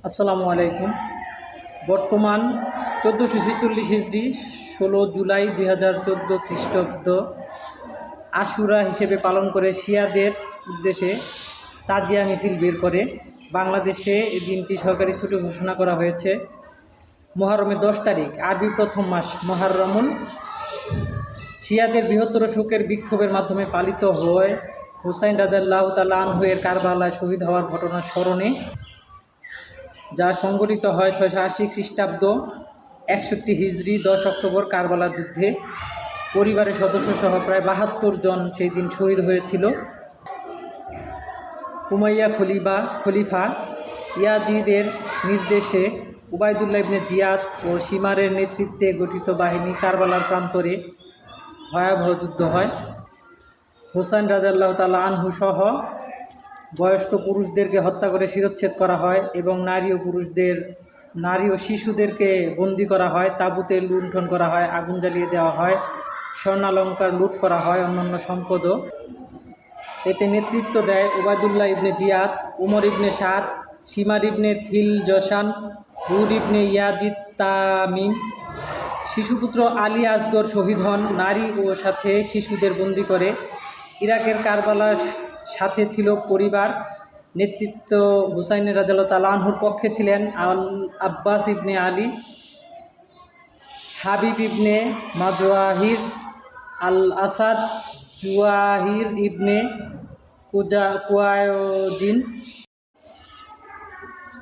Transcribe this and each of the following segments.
আসসালামু আলাইকুম। বর্তমান 1446 হিজরি 16 জুলাই 2014 খ্রিস্টাব্দ আশুরা হিসেবে পালন করে শিয়াদের উদ্দেশ্যে তাজিয়া মিছিল বের করে। বাংলাদেশে এই দিনটি সরকারি ছুটি ঘোষণা করা হয়েছে। মুহররমের 10 তারিখ, আরবি প্রথম মাস মুহররমুল। শিয়াদের বৃহত্তর শোকের বিক্ষোভের মাধ্যমে পালিত হয় হুসাইন রাদিয়াল্লাহু তাআলা আনহু এর কারবালায় শহীদ হওয়ার ঘটনার স্মরণে, যা সংঘটিত হয় 680 খ্রিস্টাব্দ 61 হিজরি 10 অক্টোবর কারবালার যুদ্ধে। পরিবারের সদস্যসহ প্রায় 72 জন সেই দিন শহীদ হয়েছিল। উমাইয়া খলিফা ইয়াজিদের নির্দেশে উবাইদুল্লাহ ইবনে জিয়াদ ও শিমারের নেতৃত্বে গঠিত বাহিনী কারবালার প্রান্তরে ভয়াবহ যুদ্ধ হয়। হুসাইন রাদিয়াল্লাহু তাআলা আনহু সহ বয়স্ক পুরুষদেরকে হত্যা করে শিরচ্ছেদ করা হয় এবং নারী ও শিশুদেরকে বন্দী করা হয়। তাঁবুতে লুণ্ঠন করা হয়, আগুন জ্বালিয়ে দেওয়া হয়, স্বর্ণালঙ্কার লুট করা হয়, অন্যান্য সম্পদও। এতে নেতৃত্ব দেয় উবাইদুল্লাহ ইবনে জিয়াদ, উমর ইবনে সাদ, শিমার ইবনে থিলজসান, হুর ইবনে ইয়াজিদ তামিম। শিশুপুত্র আলী আসগর শহীদ হন। নারী ও সাথে শিশুদের বন্দী করে। ইরাকের কারবালার সাথে ছিল পরিবার। নেতৃত্ব হুসাইন রাদিয়াল্লাহু তাআলা আনহুর পক্ষে ছিলেন আল আব্বাস ইবনে আলী, হাবিব ইবনে মাজওয়াহির, আল আসাদ, জুয়াহির ইবনে কুয়ায়জিন।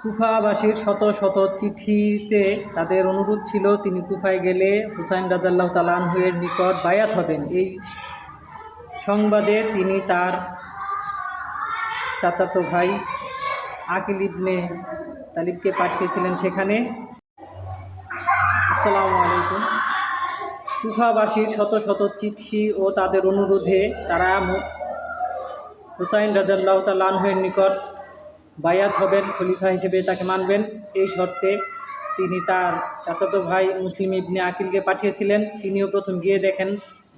কুফাবাসীর শত শত চিঠিতে তাদের অনুরোধ ছিল তিনি কুফায় গেলে হুসাইন রাদিয়াল্লাহু তাআলা আনহু এর নিকট বায়াত হবেন। এই সংবাদে তিনি তার চাচাতো ভাই আকিল ইবনে তালিবকে পাঠিয়েছিলেন সেখানে। আসসালামু আলাইকুম। কুফাবাসীর শত শত চিঠি ও তাদের অনুরোধে তারা হুসাইন রাদিয়াল্লাহু তাআলা আনহু এর নিকট বায়াত হবেন, খলিফা হিসেবে তাকে মানবেন। এই শর্তে তিনি তার চাচাতো ভাই মুসলিম ইবনে আকিলকে পাঠিয়েছিলেন। তিনিও প্রথম গিয়ে দেখেন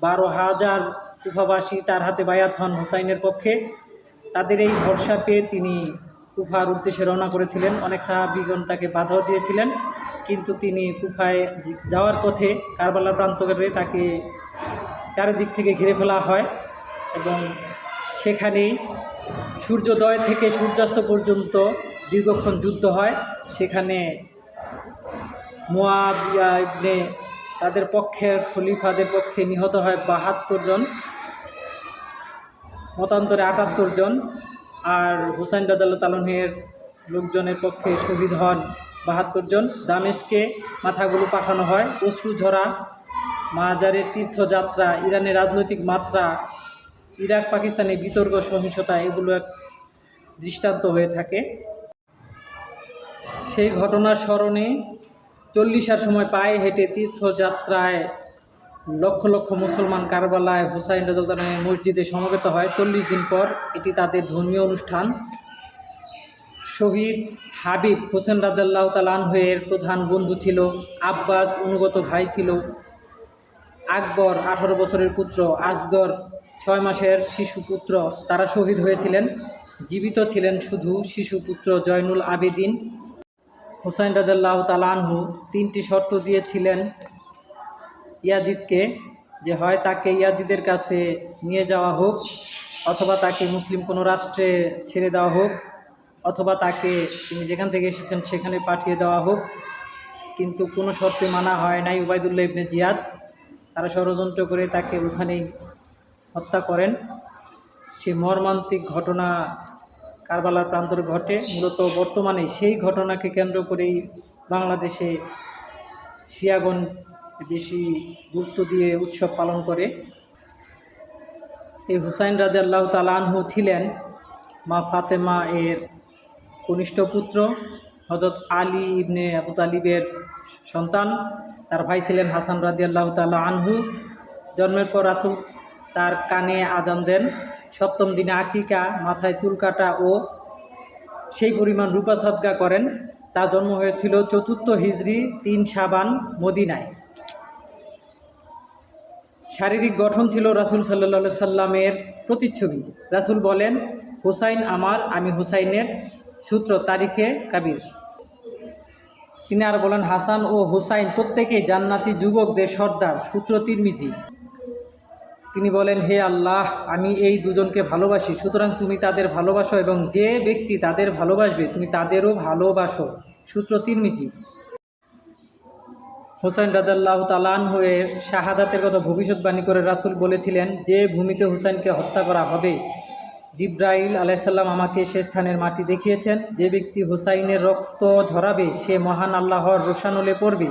12,000 কুফাবাসী তার হাতে বায়াত হন হুসাইনের পক্ষে। তাদের এই ভরসা পেয়ে তিনি কুফার উদ্দেশ্যে রওনা করেছিলেন। অনেক সাহাবীগণ তাকে বাধাও দিয়েছিলেন, কিন্তু তিনি কুফায় যাওয়ার পথে কারবালার প্রান্তরে তাকে চারিদিক থেকে ঘিরে ফেলা হয় এবং সেখানেই সূর্যোদয় থেকে সূর্যাস্ত পর্যন্ত দীর্ঘক্ষণ যুদ্ধ হয়। সেখানে মুয়াবিয়া ইবনে তাদের পক্ষের খলিফাদের পক্ষে নিহত হয় 72 জন, মতান্তরে 78 জন। আর হুসাইন রাদিয়াল্লাহু তাআলা আনহুর লোকজনের পক্ষে শহীদ হন 72 জন। দামেস্কে মাথাগুলো পাঠানো হয়। অশ্রু ঝরা, মাজারের তীর্থযাত্রা, ইরানের রাজনৈতিক মাত্রা, ইরাক পাকিস্তানের বিতর্ক, সহিংসতা, এগুলো এক দৃষ্টান্ত হয়ে থাকে। সেই ঘটনার স্মরণে 40টার সময় পায়ে হেঁটে তীর্থযাত্রায় লক্ষ লক্ষ মুসলমান কারবালায় হুসাইন রাদিয়াল্লাহু তাআলা মসজিদে সমবেত হয়। 40 দিন পর এটি তাদের ধর্মীয় অনুষ্ঠান। শহীদ হাবিব হুসাইন রাদিয়াল্লাহু তাআলা আনহু এর প্রধান বন্ধু ছিল আব্বাস, অনুগত ভাই ছিল আকবর, 18 বছরের পুত্র, আসগর 6 মাসের শিশুপুত্র। তারা শহীদ হয়েছিলেন। জীবিত ছিলেন শুধু শিশুপুত্র জয়নুল আবেদিন। হুসাইন রাদিয়াল্লাহু তাআলা আনহু 3টি শর্ত দিয়েছিলেন ইয়াজিদকে, যে হয় তাকে ইয়াজিদের কাছে নিয়ে যাওয়া হোক, অথবা তাকে মুসলিম কোনো রাষ্ট্রে ছেড়ে দেওয়া হোক, অথবা তাকে তিনি যেখান থেকে এসেছেন সেখানে পাঠিয়ে দেওয়া হোক। কিন্তু কোনো শর্তে মানা হয় নাই। উবাইদুল্লাহ ইবনে জিয়াদ তারা ষড়যন্ত্র করে তাকে ওখানেই হত্যা করেন। সেই মর্মান্তিক ঘটনা কারবালার প্রান্তরে ঘটে। মূলত বর্তমানে সেই ঘটনাকে কেন্দ্র করেই বাংলাদেশে শিয়াগণ বেশি গুরুত্ব দিয়ে উৎসব পালন করে। এই হুসাইন রাদিয়াল্লাহু তাআলা আনহু ছিলেন মা ফাতেমা এর কনিষ্ঠ পুত্র, হযরত আলী ইবনে আবু তালিবের সন্তান। তার ভাই ছিলেন হাসান রাদিয়াল্লাহু তাআলা আনহু। জন্মের পর রাসূল তার কানে আজান দেন। 7ম দিনে আকিকা, মাথায় চুল কাটা ও সেই পরিমাণ রূপা সাদকা করেন। তার জন্ম হয়েছিল 4 হিজরি 3 শাবান মদিনায়। শারীরিক গঠন ছিল রাসূল সাল্লাল্লাহু আলাইহি সাল্লামের প্রতিচ্ছবি। রাসূল বলেন, হুসাইন আমার, আমি হুসাইনের। সূত্র তারিখে কাবির। তিনি আর বলেন, হাসান ও হুসাইন প্রত্যেকেই জান্নাতি যুবকদের সর্দার। সূত্র তিরমিজি। তিনি বলেন, হে আল্লাহ, আমি এই দুজনকে ভালোবাসি, সুতরাং তুমি তাদের ভালোবাসো এবং যে ব্যক্তি তাদের ভালোবাসবে তুমি তাদেরও ভালোবাসো। সূত্র তিরমিজি। হুসাইন রাদিয়াল্লাহু তাআলা আনহু এর শাহাদাতের কথা ভবিষ্যৎবাণী করে রাসূল বলেছিলেন, যে ভূমিতে হুসাইনকে হত্যা করা হবে জিবরাইল আলাইহিস সালাম আমাকে সে স্থানের মাটি দেখিয়েছেন। যে ব্যক্তি হুসাইনের রক্ত ঝরাবে সে মহান আল্লাহর রোশানলে পড়বে।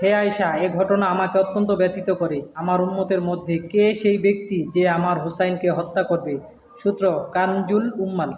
হে আয়েশা, এ ঘটনা আমাকে অত্যন্ত ব্যথিত করে। আমার উম্মতের মধ্যে কে সেই ব্যক্তি যে আমার হুসাইনকে হত্যা করবে? সূত্র কানজুল উম্মাল।